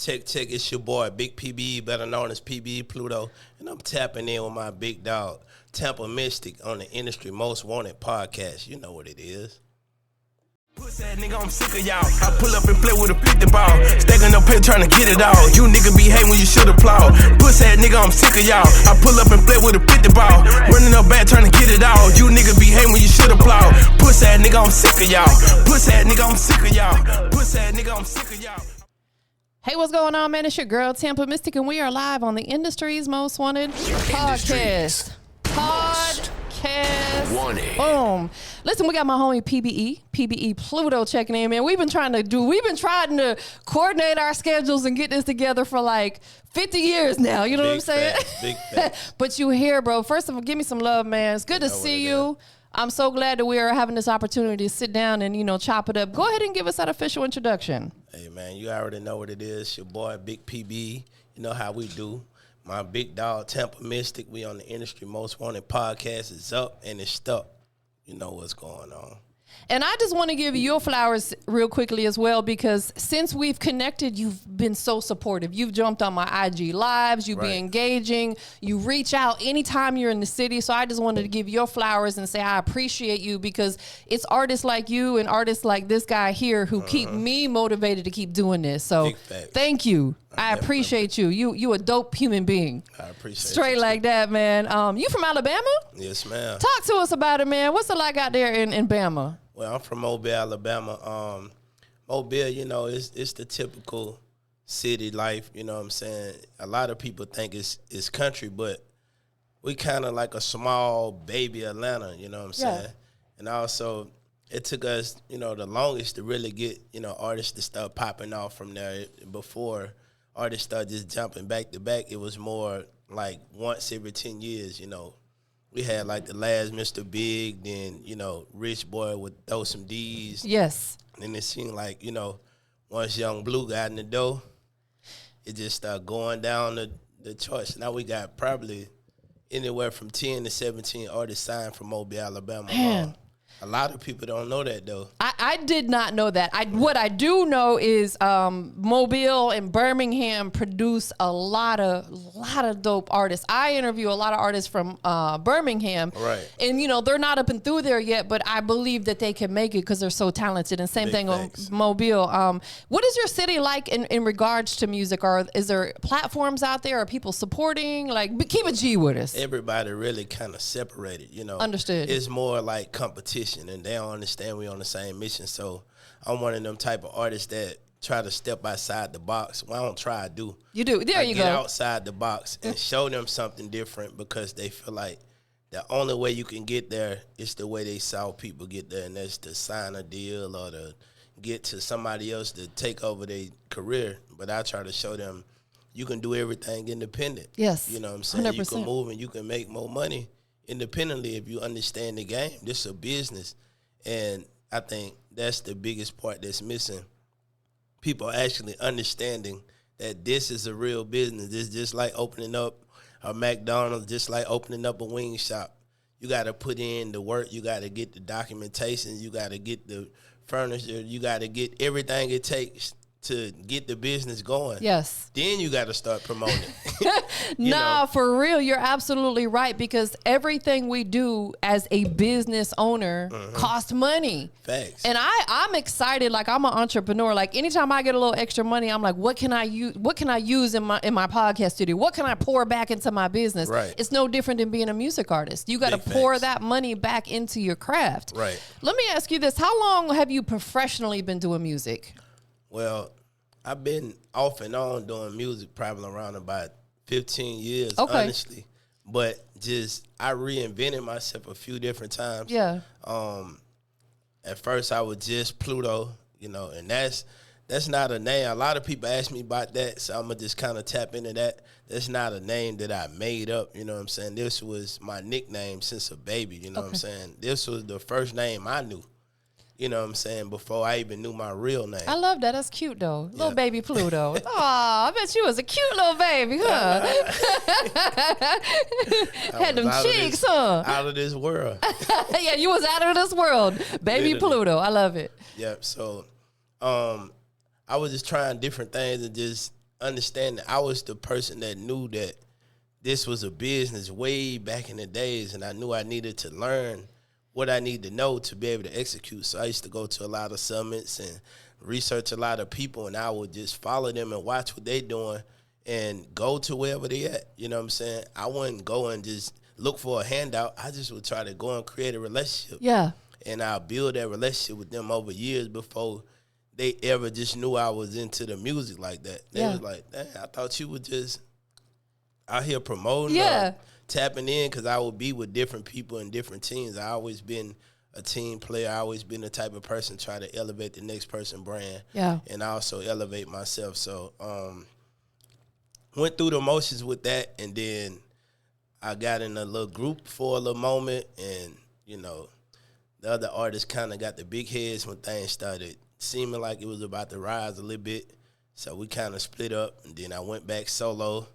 Check, it's your boy, Big PBE, better known as PBE Pluto, and I'm tapping in with my big dog, TampaMystic, on the Industry Most Wanted podcast. You know what it is. Puss that nigga, I'm sick of y'all. I pull up and play with a 50 ball. Stacking up pay, trying to get it all. You nigga be hating when you should applaud. Puss that nigga, I'm sick of y'all. I pull up and play with a 50 ball. Running up back, trying to get it all. You nigga be hating when you should applaud. Puss that nigga, I'm sick of y'all. Puss that nigga, I'm sick of y'all. Puss that nigga, I'm sick of y'all. Hey, what's going on, man? It's your girl, TampaMystic, and we are live on the Industry's Most Wanted podcast. Boom. Listen, we got my homie PBE Pluto checking in, man. We've been trying to coordinate our schedules and get this together for like 50 years now. You know what I'm saying? Big facts. But you here, bro. First of all, give me some love, man. It's good to see you. I'm so glad that we are having this opportunity to sit down and, chop it up. Go ahead and give us that official introduction. Hey, man, you already know what it is. Your boy, Big PB. You know how we do. My big dog, TampaMystic. We on the Industry Most Wanted podcast. It's up and it's stuck. You know what's going on. And I just want to give you your flowers real quickly as well, because since we've connected, you've been so supportive. You've jumped on my IG lives. You be engaging. You reach out anytime you're in the city. So I just wanted to give your flowers and say I appreciate you, because it's artists like you and artists like this guy here who keep me motivated to keep doing this. So thank you. I appreciate you. You a dope human being. I appreciate Straight you like that, man. You from Alabama? Yes, ma'am. Talk to us about it, man. What's it like out there in Bama? Well, I'm from Mobile, Alabama. Mobile, it's the typical city life, you know what I'm saying? A lot of people think it's country, but we kind of like a small baby Atlanta, you know what I'm saying? And also, it took us, the longest to really get, artists to start popping off from there. Before artists started just jumping back to back, it was more like once every 10 years, We had like the last Mr. Big, then, Rich Boy would throw some D's. Yes. And then it seemed like, once Young Blue got in the door, it just started going down the charts. Now we got probably anywhere from 10 to 17 artists signed from Mobile, Alabama. Man. A lot of people don't know that, though. I did not know that. What I do know is Mobile and Birmingham produce a lot of dope artists. I interview a lot of artists from Birmingham. Right. And, they're not up and through there yet, but I believe that they can make it because they're so talented. And same thing on Mobile. What is your city like in regards to music? Or is there platforms out there? Are people supporting? Like, keep a G with us. Everybody really kind of separated, Understood. It's more like competition. And they don't understand we on the same mission. So I'm one of them type of artists that try to step outside the box. Well, I don't try, I do. You do. There you go. Get outside the box and show them something different, because they feel like the only way you can get there is the way they saw people get there, and that's to sign a deal or to get to somebody else to take over their career. But I try to show them you can do everything independent. Yes. You know what I'm saying? 100%. You can move and you can make more money independently if you understand the game. This is a business, and I think that's the biggest part that's missing. People actually understanding that this is a real business. It's just like opening up a McDonald's, just like opening up a wing shop. You got to put in the work. You got to get the documentation. You got to get the furniture. You got to get everything it takes to get the business going. Yes. Then you got to start promoting. For real, you're absolutely right, because everything we do as a business owner costs money. Facts. And I'm excited. Like, I'm an entrepreneur. Like, anytime I get a little extra money, I'm like, what can I use in my podcast studio? What can I pour back into my business? Right. It's no different than being a music artist. You got to pour that money back into your craft. Right. Let me ask you this. How long have you professionally been doing music? Well, I've been off and on doing music probably around about 15 years, honestly. But I reinvented myself a few different times. Yeah. At first, I was just Pluto, and that's not a name. A lot of people ask me about that, so I'm going to just kind of tap into that. That's not a name that I made up, you know what I'm saying? This was my nickname since a baby, you know what I'm saying? This was the first name I knew. You know what I'm saying? Before I even knew my real name. I love that. That's cute, though. Little baby Pluto. Aw, I bet you was a cute little baby, huh? Had them cheeks, huh? Out of this world. Yeah, you was out of this world. Baby Literally. Pluto. I love it. Yep. So I was just trying different things and just understand that I was the person that knew that this was a business way back in the days, and I knew I needed to learn what I need to know to be able to execute. So I used to go to a lot of summits and research a lot of people, and I would just follow them and watch what they doing and go to wherever they at. You know what I'm saying? I wouldn't go and just look for a handout. I just would try to go and create a relationship. Yeah. And I'll build that relationship with them over years before they ever just knew I was into the music like that. They was like, dang, I thought you were just out here promoting, tapping in, because I would be with different people and different teams. I always been a team player. I always been the type of person try to elevate the next person brand. Yeah. And I also elevate myself. So went through the motions with that, and then I got in a little group for a little moment, and, you know, the other artists kind of got the big heads when things started seeming like it was about to rise a little bit. So we kind of split up, and then I went back solo.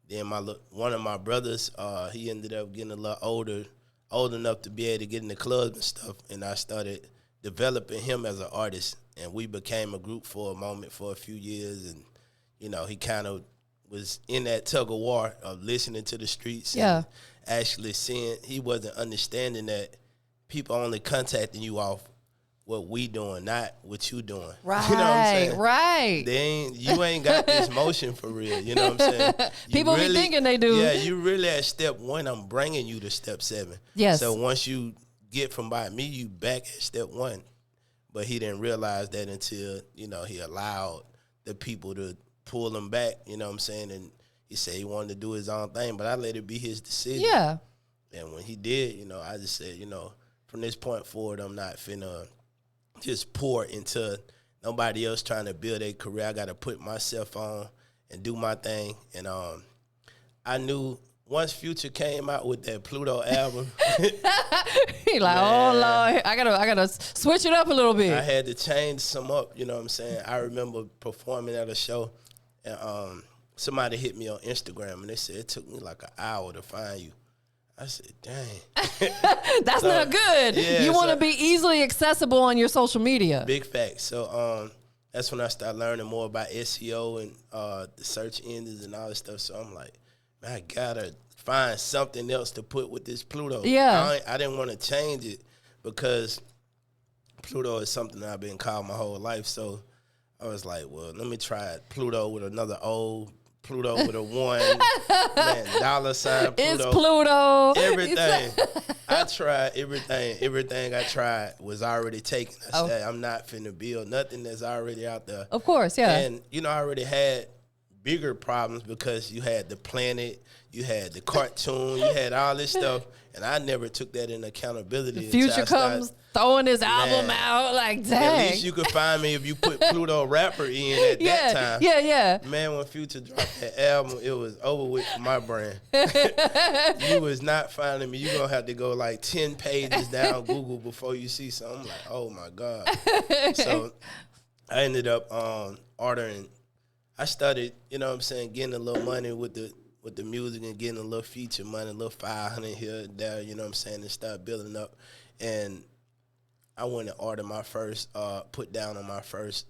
Then one of my brothers, he ended up getting a little old enough to be able to get in the clubs and stuff, and I started developing him as an artist, and we became a group for a moment for a few years, and, you know, he kind of was in that tug of war of listening to the streets and actually seeing, he wasn't understanding that people only contacting you off what we doing, not what you doing. Right, you know what I'm saying? right. You ain't got this motion for real. You know what I'm saying? People really, be thinking they do. Yeah, you really at step 1. I'm bringing you to step 7. Yes. So once you get from by me, you back at step 1. But he didn't realize that until, you know, he allowed the people to pull him back. You know what I'm saying? And he said he wanted to do his own thing, but I let it be his decision. Yeah. And when he did, you know, I just said, you know, from this point forward, I'm not finna just pour into nobody else trying to build a career. I got to put myself on and do my thing. And I knew once Future came out with that Pluto album, he like, man, oh Lord, I gotta switch it up a little bit. I had to change some up. You know what I'm saying? I remember performing at a show, and somebody hit me on Instagram, and they said it took me like an hour to find you. I said, dang. That's not good. Yeah, you want to be easily accessible on your social media. Big fact. So that's when I started learning more about SEO and the search engines and all this stuff. So I'm like, man, I got to find something else to put with this Pluto. Yeah. I didn't want to change it because Pluto is something that I've been called my whole life. So I was like, well, let me try Pluto with another O. Pluto with a 1, man, $sign Pluto. It's Pluto. Everything. I tried everything. Everything I tried was already taken. I said, I'm not finna build nothing that's already out there. Of course, yeah. And, you know, I already had bigger problems because you had the planet, you had the cartoon, you had all this stuff, and I never took that in accountability. The Future comes throwing his album out, like, dang. At least you could find me if you put Pluto Rapper in at that time. Yeah. Man, when Future dropped that album, it was over with for my brand. You was not finding me. You're going to have to go like 10 pages down Google before you see something. I'm like, oh, my God. So I ended up ordering. I started, you know what I'm saying, getting a little money with the music and getting a little feature money, a little 500 here and there, you know what I'm saying, and start building up. And I went and ordered my first, put down on my first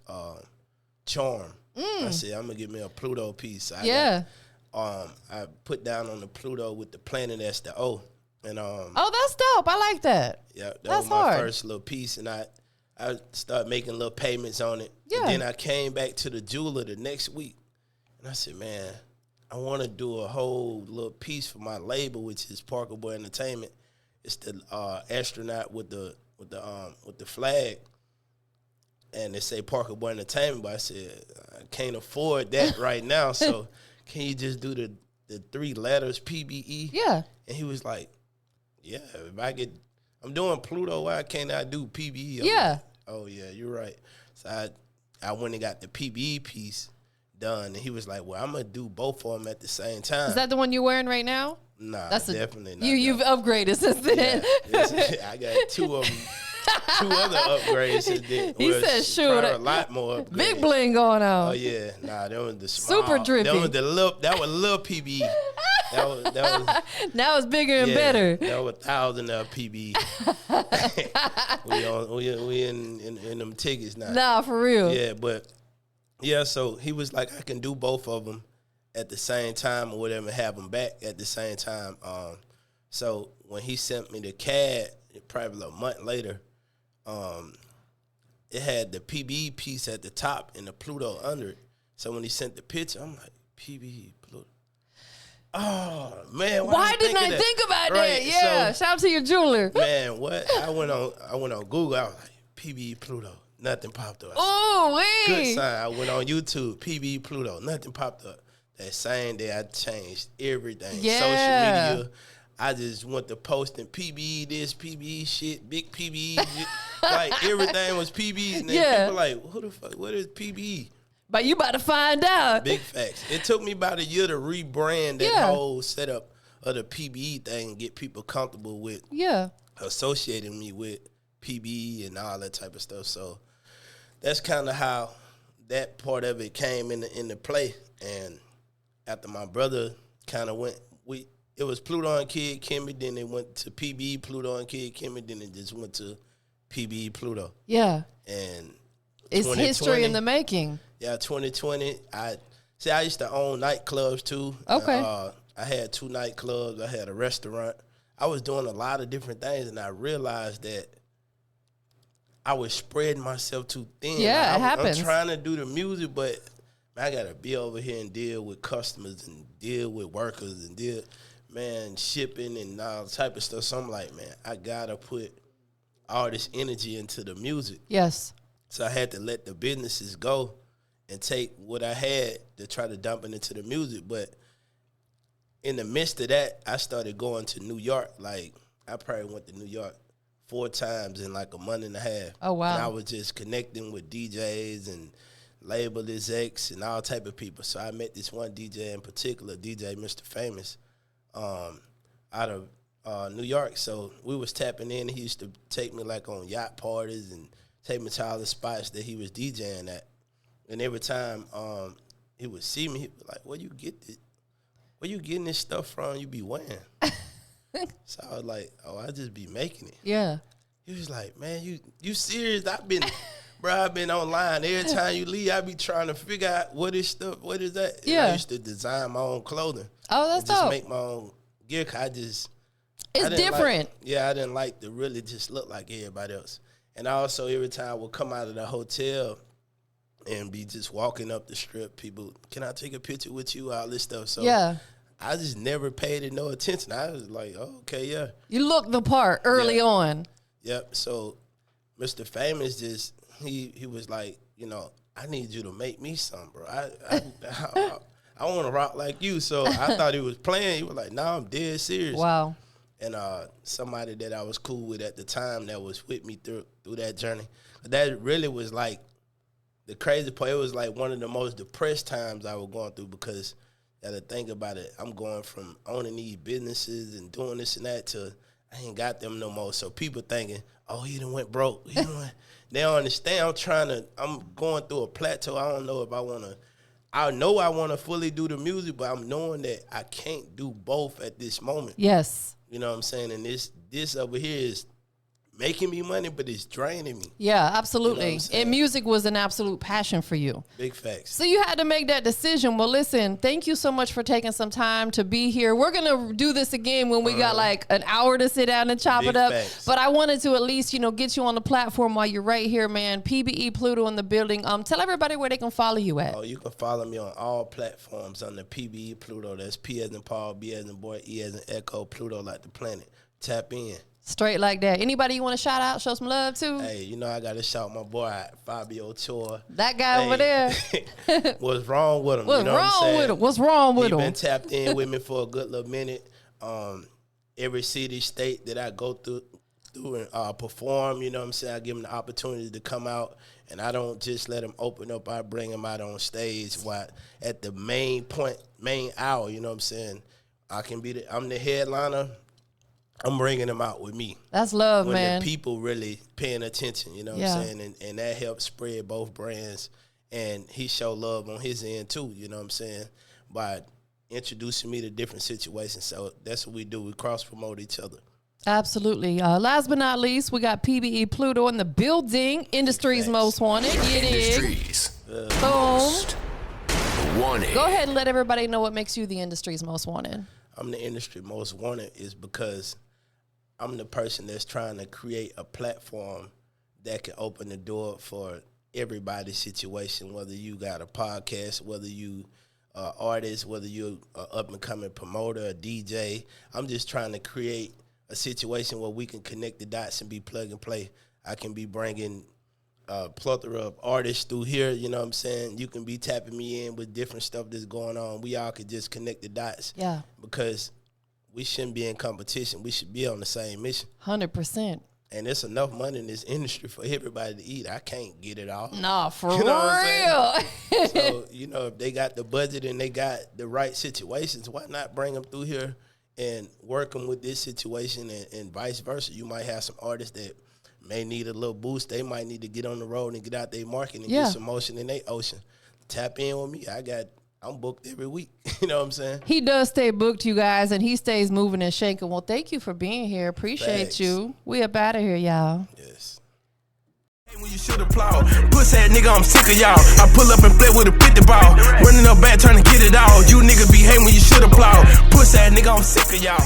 charm. I said, I'm going to get me a Pluto piece. I put down on the Pluto with the planet as the O. And oh, that's dope. I like that. Yeah, that was my first little piece. And I started making little payments on it. Yeah. And then I came back to the jeweler the next week. And I said, man, I want to do a whole little piece for my label, which is Parker Boy Entertainment. It's the astronaut with the flag, and they say Parker Boy Entertainment. But I said I can't afford that right now. So can you just do the 3 letters PBE? Yeah. And he was like, yeah, if I'm doing Pluto, why can't I do PBE? Yeah. Like, oh yeah, you're right. So I went and got the PBE piece done, and he was like, well, I'm gonna do both of them at the same time. Is that the one you're wearing right now? Nah, that's definitely not. You've upgraded since then. Yeah, I got 2 of them. 2 other upgrades since then. He said, shoot, a lot more upgrades. Big bling going on. Oh yeah, nah, that was the small. Super drippy. That was little PBE. That was now it's bigger and better. That was 1,000 PBE. we in them tickets now. Nah, for real. Yeah, but Yeah, so he was like, I can do both of them at the same time or whatever, and have them back at the same time. So when he sent me the CAD, probably a month later, it had the PBE piece at the top and the Pluto under it. So when he sent the picture, I'm like, PBE Pluto. Oh man, why didn't I think about that? Yeah, so, shout out to your jeweler. Man, what? I went on Google. I was like, PBE Pluto. Nothing popped up. Oh, wait. Good sign. I went on YouTube, PBE Pluto. Nothing popped up. That same day, I changed everything. Yeah. Social media. I just went to posting PBE this, PBE shit, big PBE. Like, everything was PBE. And then people like, who the fuck, what is PBE? But you about to find out. Big facts. It took me about a year to rebrand that whole setup of the PBE thing and get people comfortable with associating me with PBE and all that type of stuff. So that's kind of how that part of it came into play. And after my brother kind of went, it was Pluto and Kid Kimmy, then it went to PBE Pluto and Kid Kimmy, then it just went to PBE Pluto. Yeah. And it's history in the making. Yeah, 2020. I used to own nightclubs too. Okay. I had 2 nightclubs. I had a restaurant. I was doing a lot of different things, and I realized that I was spreading myself too thin. Yeah, it happens. I'm trying to do the music, but I got to be over here and deal with customers and deal with workers and shipping and all type of stuff. So I'm like, man, I got to put all this energy into the music. Yes. So I had to let the businesses go and take what I had to try to dump it into the music. But in the midst of that, I started going to New York. Like, I probably went to New York 4 times in like a month and a half. Oh, wow. And I was just connecting with DJs and label execs and all type of people. So I met this one DJ in particular, DJ Mr. Famous, out of New York. So we was tapping in. He used to take me like on yacht parties and take me to all the spots that he was DJing at. And every time he would see me, he was like, where you getting this stuff from you be wearing? So I was like, oh, I just be making it. Yeah. He was like, man, you serious? I've been online. Every time you leave, I be trying to figure out what is that? Yeah. And I used to design my own clothing. Oh, that's dope. Just make my own gear. It's different. I didn't like to really just look like everybody else. And also every time I would come out of the hotel and be just walking up the strip, people, can I take a picture with you? All this stuff. So I just never paid it no attention. I was like, oh, okay, yeah. You looked the part early on. Yep. So Mr. Famous just, he was like, I need you to make me some, bro. I want to rock like you. So I thought he was playing. He was like, nah, I'm dead serious. Wow. And somebody that I was cool with at the time that was with me through that journey. That really was like the crazy part. It was like one of the most depressed times I was going through because you got to think about it. I'm going from owning these businesses and doing this and that to I ain't got them no more. So people thinking, oh, he done went broke. They don't understand. I'm going through a plateau. I don't know if I want to. I know I want to fully do the music, but I'm knowing that I can't do both at this moment. Yes. You know what I'm saying? And this over here is making me money, but it's draining me. Yeah, absolutely. You know and music was an absolute passion for you. Big facts. So you had to make that decision. Well, listen, thank you so much for taking some time to be here. We're going to do this again when we got like an hour to sit down and chop Big it up. facts. But I wanted to at least, get you on the platform while you're right here, man. PBE Pluto in the building. Tell everybody where they can follow you at. Oh, you can follow me on all platforms under PBE Pluto. That's P as in Paul, B as in boy, E as in Echo, Pluto like the planet. Tap in. Straight like that. Anybody you want to shout out, show some love to? Hey, I got to shout my boy Fabio Chor. That guy over there. What's wrong with him? What's wrong with him? What's wrong with him? He been tapped in with me for a good little minute. Every city, state that I go through and perform, I give him the opportunity to come out. And I don't just let him open up. I bring him out on stage at the main hour, I'm the headliner. I'm bringing them out with me. That's love, when man. The people really paying attention, what I'm saying? And that helps spread both brands. And he showed love on his end too, by introducing me to different situations. So that's what we do. We cross-promote each other. Absolutely. Last but not least, we got PBE Pluto in the building. Industry's most wanted. It is. Industries. Boom. Wanted. Go ahead and let everybody know what makes you the industry's most wanted. I'm the industry most wanted is because I'm the person that's trying to create a platform that can open the door for everybody's situation, whether you got a podcast, whether you artist, whether you're an up-and-coming promoter, a DJ. I'm just trying to create a situation where we can connect the dots and be plug and play. I can be bringing a plethora of artists through here, you know what I'm saying? You can be tapping me in with different stuff that's going on. We all could just connect the dots. Yeah. Because we shouldn't be in competition. We should be on the same mission. 100%. And there's enough money in this industry for everybody to eat. I can't get it all. Nah, for You know what I'm real. So, if they got the budget and they got the right situations, why not bring them through here and work them with this situation and vice versa? You might have some artists that may need a little boost. They might need to get on the road and get out their market and get some motion in their ocean. Tap in with me. I'm booked every week. You know what I'm saying? He does stay booked, you guys, and he stays moving and shaking. Well, thank you for being here. Appreciate you. We up out of here, y'all. Yes. When you should applaud, pussy ass nigga, I'm sick of y'all. I pull up and play with a 50 ball, running up back trying to get it all. You niggas be hating when you should applaud. Pussy ass nigga, I'm sick of y'all.